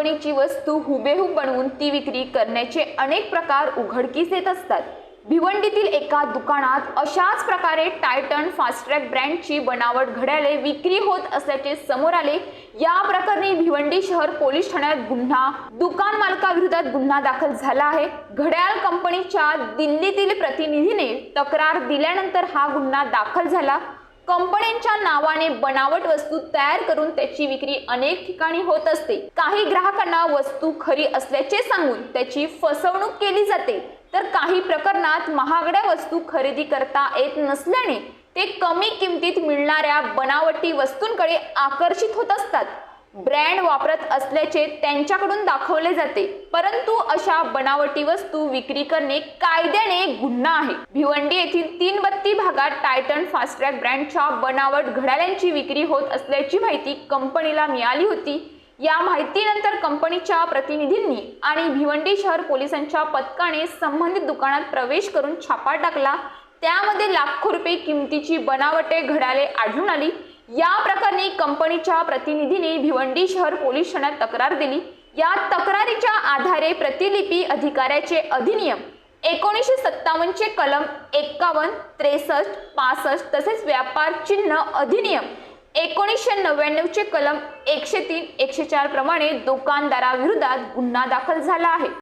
कंपनीची वस्तू हुबेहूब बनवून ती विक्री करण्याचे अनेक प्रकार उघडकीस येत असतात। भिवंडीतील एका दुकानात अशाच प्रकारे टायटन फास्ट्रॅक ब्रँडची बनावट घड्याळे विक्री होत असल्याचे समोर आले। या प्रकरणी भिवंडी शहर पोलीस ठाण्यात दुकान मालकाविरोधात गुन्हा दाखल झाला आहे। घड्याळ कंपनीच्या दिल्लीतील प्रतिनिधीने तक्रार दिल्यानंतर हा गुन्हा दाखल झाला। कंपन्यांच्या नावाने बनावट वस्तू तयार करून त्याची विक्री अनेक ठिकाणी होत असते। काही ग्राहकांना वस्तू खरी असल्याचे सांगून त्याची फसवणूक केली जाते, तर काही प्रकरणात महागड्या वस्तू खरेदी करता येत नसल्याने ते कमी किमतीत मिळणाऱ्या बनावटी वस्तूंकडे आकर्षित होत असतात। ब्रँड वापरत असल्याचे त्यांच्याकडून दाखवले जाते, परंतु अशा बनावटी वस्तू विक्री करणे कायद्याने गुन्हा आहे। भिवंडी येथील 3 बत्ती भागात टायटन फास्ट्रॅक ब्रँडच्या बनावट घड्याळांची विक्री होत असल्याची माहिती कंपनीला मिळाली होती। या माहितीनंतर कंपनीच्या प्रतिनिधींनी आणि भिवंडी शहर पोलिसांच्या पथकाने संबंधित दुकानात प्रवेश करून छापा टाकला। त्यामध्ये लाखो रुपये किमतीची बनावटे घड्याळे आढळून आली। या प्रकरणी कंपनीच्या प्रतिनिधींनी भिवंडी शहर पोलीस ठाण्यात तक्रार दिली। या तक्रारीच्या आधारे प्रतिलिपी अधिकाऱ्याचे अधिनियम 1957 चे कलम 51, 63, 65 तसेच व्यापार चिन्ह अधिनियम 1999 चे कलम 103, 104 प्रमाणे दुकानदाराविरोधात गुन्हा दाखल झाला आहे।